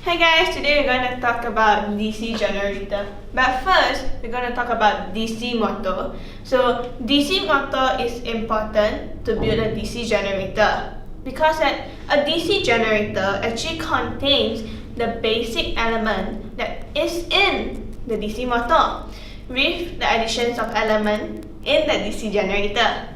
Hi guys, today we're going to talk about DC generator. But first, we're going to talk about DC motor. So DC motor is important to build a DC generator because a DC generator actually contains the basic element that is in the DC motor with the additions of element in the DC generator.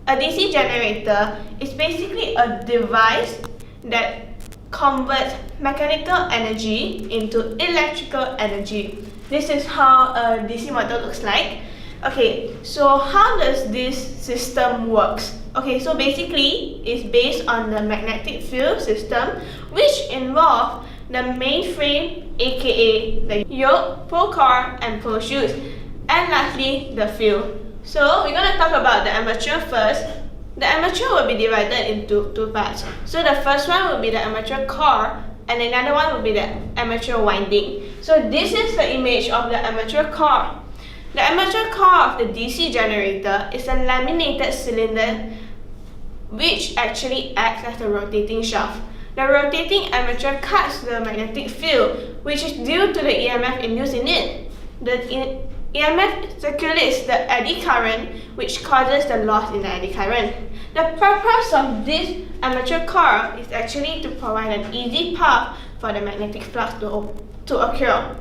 A DC generator is basically a device that converts mechanical energy into electrical energy. This is how a DC motor looks like. Okay, so how does this system works? Okay, so basically it's based on the magnetic field system, which involve the main frame, aka the yoke, pole car, and pole shoes, and lastly the field. So we're going to talk about the armature first. The armature will be divided into two parts. So the first one will be the armature core, and another one will be the armature winding. So this is the image of the armature core. The armature core of the DC generator is a laminated cylinder which actually acts as a rotating shaft. The rotating armature cuts the magnetic field, which is due to the EMF induced in it. The EMF circulates the eddy current, which causes the loss in the eddy current. The purpose of this armature core is actually to provide an easy path for the magnetic flux to occur.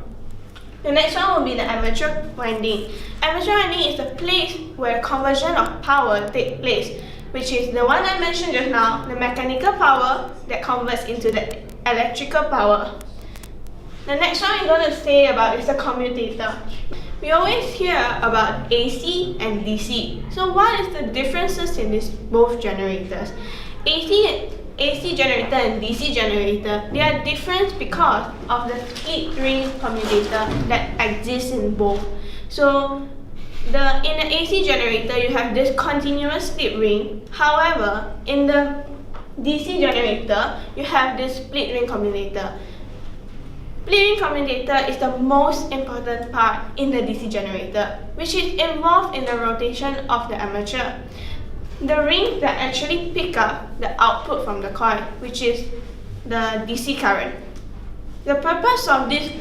The next one will be the armature winding. Armature winding is the place where conversion of power takes place, which is the one I mentioned just now, the mechanical power that converts into the electrical power. The next one we're going to say about is the commutator. We always hear about AC and DC. So what is the differences in these both generators? AC generator and DC generator, they are different because of the split ring commutator that exists in both. So in the AC generator, you have this continuous split ring. However, in the DC generator, you have this split ring commutator. Split ring commutator is the most important part in the DC generator, which is involved in the rotation of the armature. The rings that actually pick up the output from the coil, which is the DC current. The purpose of this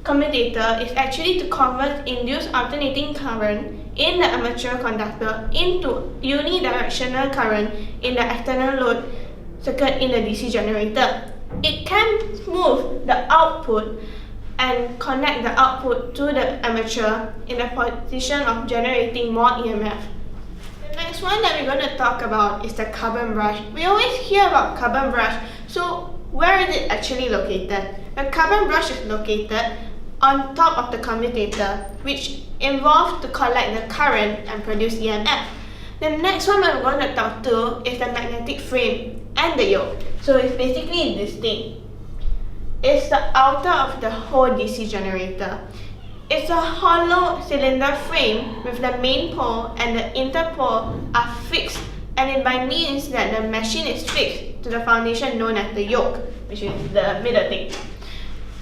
commutator is actually to convert induced alternating current in the armature conductor into unidirectional current in the external load circuit in the DC generator. It can smooth the output and connect the output to the armature in the position of generating more EMF. The next one that we're going to talk about is the carbon brush. We always hear about carbon brush, so where is it actually located? The carbon brush is located on top of the commutator, which involves to collect the current and produce EMF. The next one we're going to talk to is the magnetic frame and the yoke. So it's basically this thing. It's the outer of the whole DC generator. It's a hollow cylinder frame with the main pole and the interpole are fixed, and it by means that the machine is fixed to the foundation known as the yoke, which is the middle thing.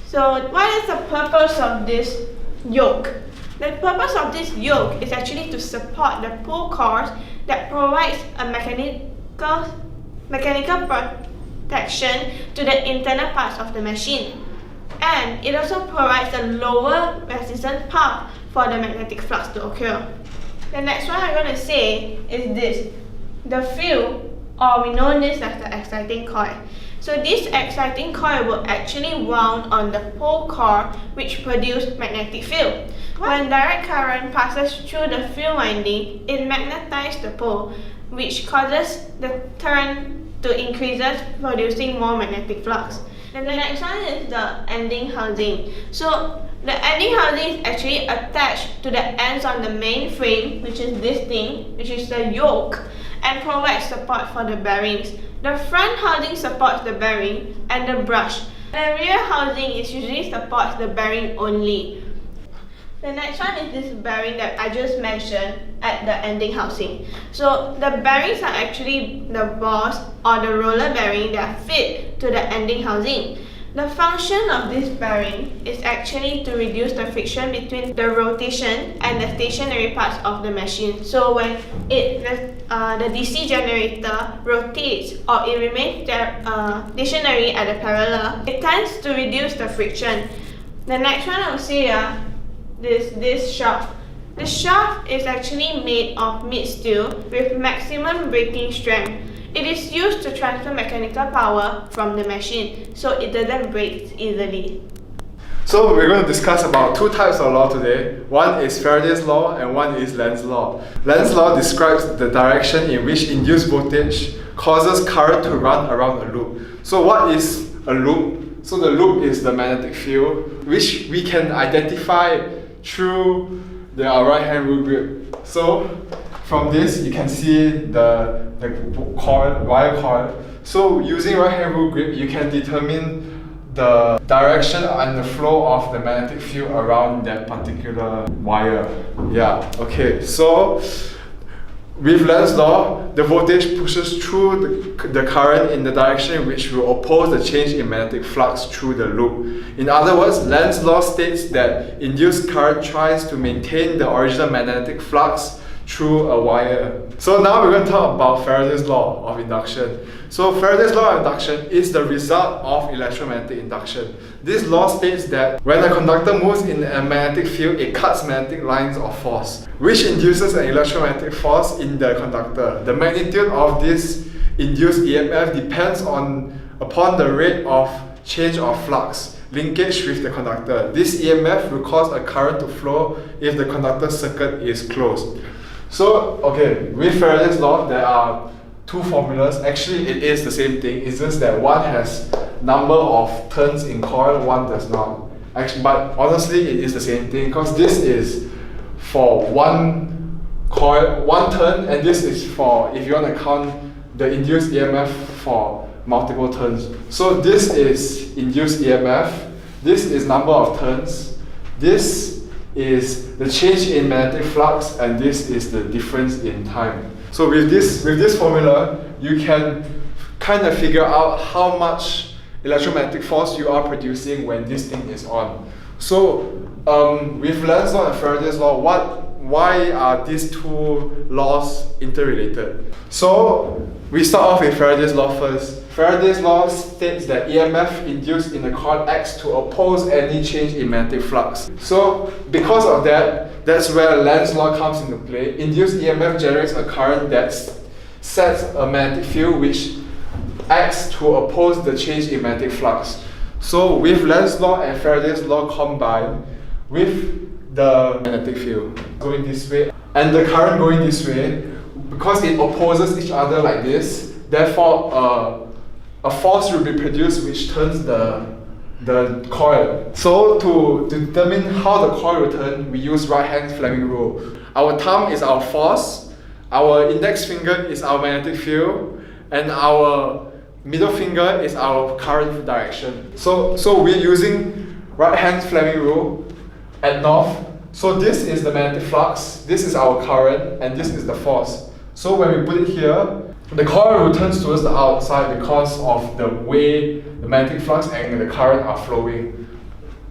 So what is the purpose of this yoke? The purpose of this yoke is actually to support the pull cores that provides a mechanical protection to the internal parts of the machine. And it also provides a lower resistance path for the magnetic flux to occur. The next one I'm going to say is this, the field, or we know this as the exciting coil. So this exciting coil will actually wound on the pole core, which produces magnetic field. When direct current passes through the field winding, it magnetizes the pole, which causes the turn to increase, producing more magnetic flux. The next one is the ending housing. So the ending housing is actually attached to the ends on the main frame, which is this thing, which is the yoke, and provides support for the bearings. The front housing supports the bearing and the brush. The rear housing is usually supports the bearing only. The next one is this bearing that I just mentioned at the ending housing. So the bearings are actually the balls or the roller bearing that fit to the ending housing. The function of this bearing is actually to reduce the friction between the rotation and the stationary parts of the machine. So when the DC generator rotates or it remains stationary at the parallel, it tends to reduce the friction. The next one I would say this shaft. The shaft is actually made of mid steel with maximum braking strength. It is used to transfer mechanical power from the machine, so it doesn't break easily. So we're going to discuss about two types of law today. One is Faraday's law and one is Lenz's law. Lenz's law describes the direction in which induced voltage causes current to run around a loop. So what is a loop? So the loop is the magnetic field, which we can identify through our right hand rule grip. So from this you can see the wire coil. So using right hand rule grip, you can determine the direction and the flow of the magnetic field around that particular wire. Yeah, okay. So with Lenz's law, the voltage pushes through the current in the direction which will oppose the change in magnetic flux through the loop. In other words, Lenz's law states that induced current tries to maintain the original magnetic flux through a wire. So now we're going to talk about Faraday's law of induction. So Faraday's law of induction is the result of electromagnetic induction. This law states that when a conductor moves in a magnetic field, it cuts magnetic lines of force, which induces an electromagnetic force in the conductor. The magnitude of this induced EMF depends upon the rate of change of flux linkage with the conductor. This EMF will cause a current to flow if the conductor circuit is closed. So, okay, with Faraday's law, there are two formulas. Actually, it is the same thing. It's just that one has number of turns in coil, one does not. Actually, but honestly, it is the same thing because this is for one coil, one turn, and this is for if you want to count the induced EMF for multiple turns. So this is induced EMF. This is number of turns. This is the change in magnetic flux, and this is the difference in time. So with this formula, you can kind of figure out how much electromagnetic force you are producing when this thing is on. So with Lenz's law and Faraday's law, why are these two laws interrelated? So we start off with Faraday's law first. Faraday's law states that EMF induced in the coil acts to oppose any change in magnetic flux. So because of that, that's where Lenz's law comes into play. Induced EMF generates a current that sets a magnetic field which acts to oppose the change in magnetic flux. So with Lenz's law and Faraday's law combined with the magnetic field going this way and the current going this way, because it opposes each other like this, therefore a force will be produced which turns the coil. So to determine how the coil will turn, we use right hand Fleming rule. Our thumb is our force, our index finger is our magnetic field, and our middle finger is our current direction. So we're using right hand Fleming rule at north. So this is the magnetic flux, this is our current, and this is the force. So when we put it here, the coil returns towards the outside because of the way the magnetic flux and the current are flowing.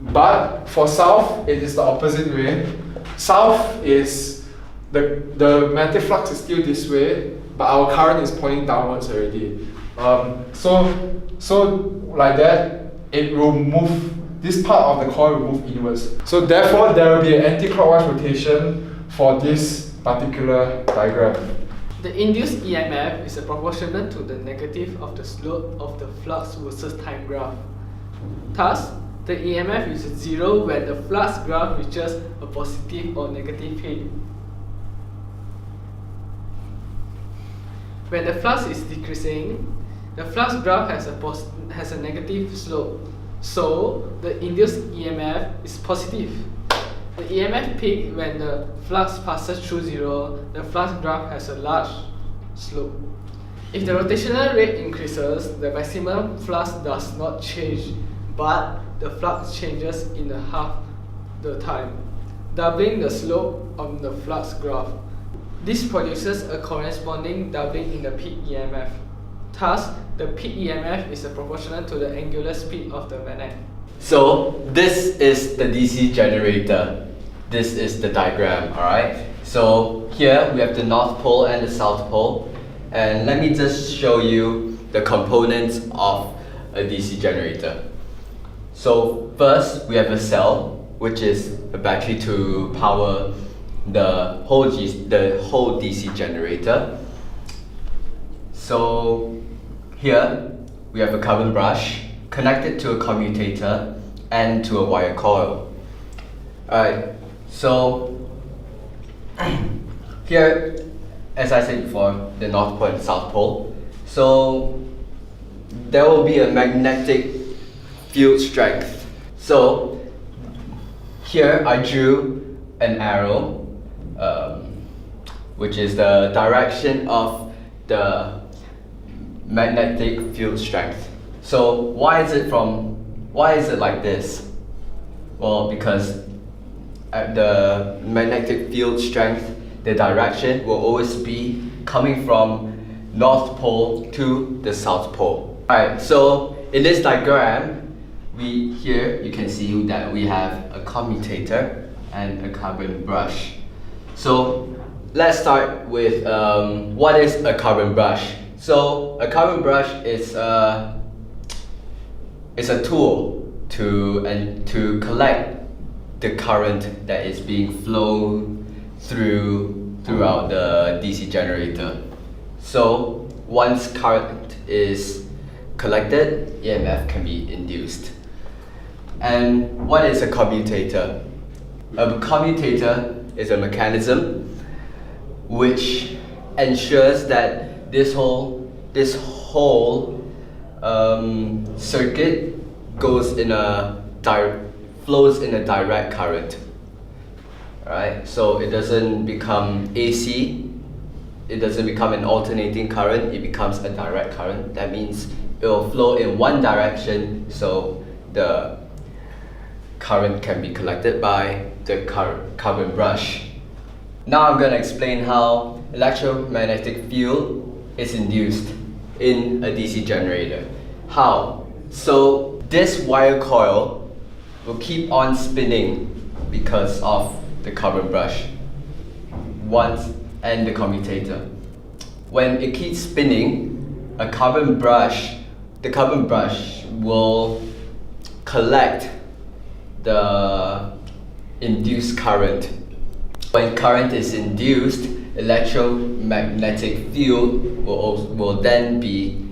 But for south, it is the opposite way. South is the magnetic flux is still this way, but our current is pointing downwards already. So like that, it will move. This part of the coil will move inwards. So therefore, there will be an anti-clockwise rotation for this particular diagram. The induced EMF is proportional to the negative of the slope of the flux versus time graph. Thus, the EMF is zero when the flux graph reaches a positive or negative peak. When the flux is decreasing, the flux graph has a negative slope, so the induced EMF is positive. The EMF peak when the flux passes through zero, the flux graph has a large slope. If the rotational rate increases, the maximum flux does not change, but the flux changes in half the time, doubling the slope of the flux graph. This produces a corresponding doubling in the peak EMF. Thus, the peak EMF is proportional to the angular speed of the magnet. So this is the DC generator. This is the diagram, alright? So here we have the North Pole and the South Pole. And let me just show you the components of a DC generator. So first we have a cell, which is a battery to power the whole DC generator. So here we have a carbon brush connected to a commutator and to a wire coil. Alright, so here, as I said before, the North Pole and South Pole. So there will be a magnetic field strength. So here I drew an arrow, which is the direction of the magnetic field strength. So why is it like this? Well, because at the magnetic field strength, the direction will always be coming from North Pole to the South Pole. Alright, so in this diagram, here you can see that we have a commutator and a carbon brush. So let's start with what is a carbon brush. So a carbon brush is a tool to collect the current that is being flown throughout the DC generator. So once current is collected, EMF can be induced. And what is a commutator? A commutator is a mechanism which ensures that this whole circuit goes in flows in a direct current. Alright, so it doesn't become AC, it doesn't become an alternating current, it becomes a direct current. That means it will flow in one direction, so the current can be collected by the carbon brush. Now I'm going to explain how electromagnetic field is induced in a DC generator. How? So this wire coil will keep on spinning because of the carbon brush and the commutator. When it keeps spinning, the carbon brush will collect the induced current. When current is induced, electromagnetic field will then be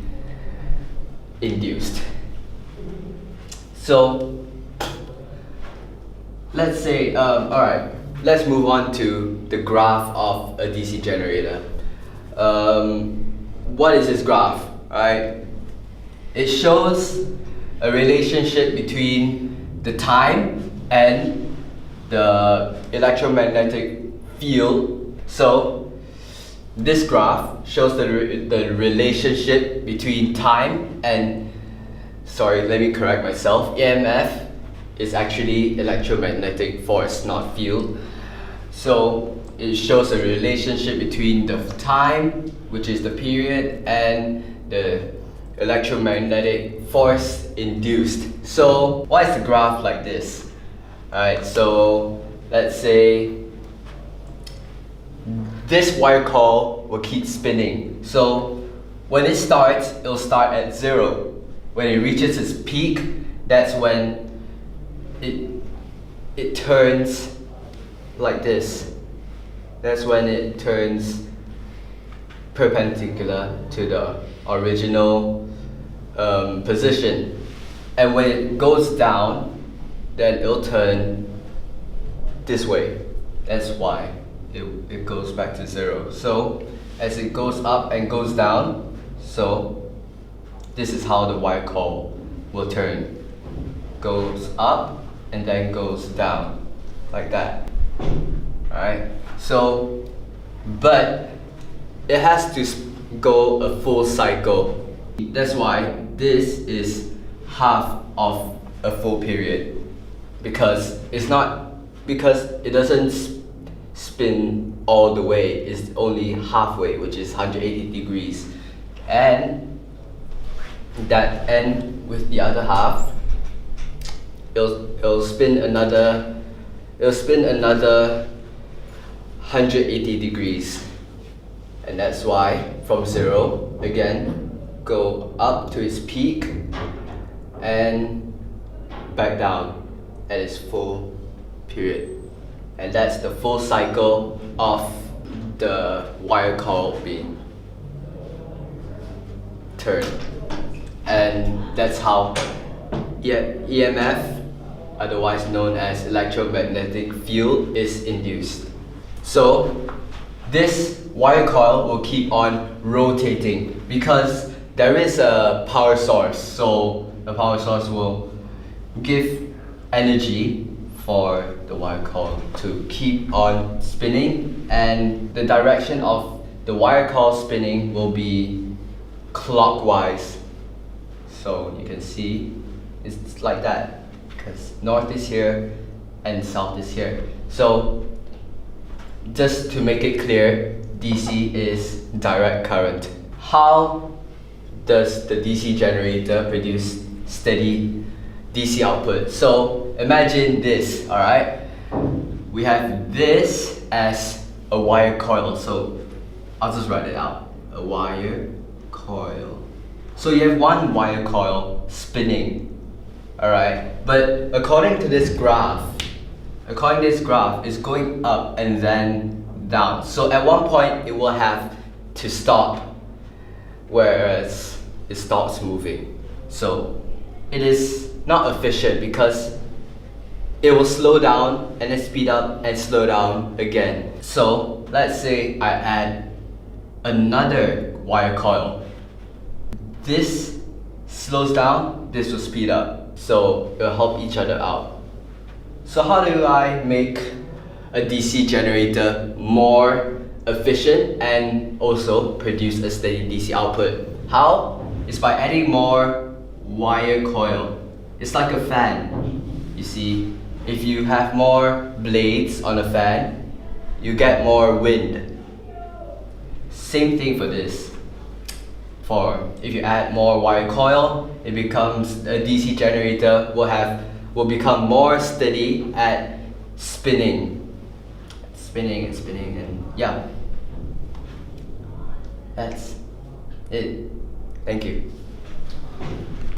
induced. So let's say, alright, let's move on to the graph of a DC generator. What is this graph? Right? It shows a relationship between the time and the electromagnetic field. So this graph shows the relationship between time and, sorry, let me correct myself, EMF is actually electromagnetic force, not field. So it shows a relationship between the time, which is the period, and the electromagnetic force induced. So why is the graph like this? Alright, so let's say this wire coil will keep spinning. So when it starts, it'll start at 0. When it reaches its peak, that's when it turns like this. That's when it turns perpendicular to the original position. And when it goes down, then it'll turn this way. That's why it goes back to 0. So as it goes up and goes down, so this is how the wire coil will turn. Goes up and then goes down, like that. Alright, so, but it has to go a full cycle. That's why this is half of a full period, because it doesn't spin all the way, it's only halfway, which is 180 degrees. And that end with the other half, it'll spin another 180 degrees. And that's why from 0 again go up to its peak and back down at its full period. And that's the full cycle of the wire coil being turned. And that's how EMF, otherwise known as electromagnetic field, is induced. So this wire coil will keep on rotating because there is a power source. So the power source will give energy for the wire coil to keep on spinning, and the direction of the wire coil spinning will be clockwise. So you can see it's like that because north is here and south is here. So just to make it clear, DC is direct current. How does the DC generator produce steady DC output? So imagine this, alright? We have this as a wire coil, so I'll just write it out. A wire coil. So you have one wire coil spinning, alright? But according to this graph, it's going up and then down. So at one point it will have to stop, whereas it stops moving. So it is not efficient because it will slow down and then speed up and slow down again. So let's say I add another wire coil. This slows down, this will speed up. So it will help each other out. So how do I make a DC generator more efficient and also produce a steady DC output? How? It's by adding more wire coil. It's like a fan. You see, if you have more blades on a fan, you get more wind. Same thing for this. If you add more wire coil, it becomes a DC generator will become more steady at spinning and yeah, that's it. Thank you.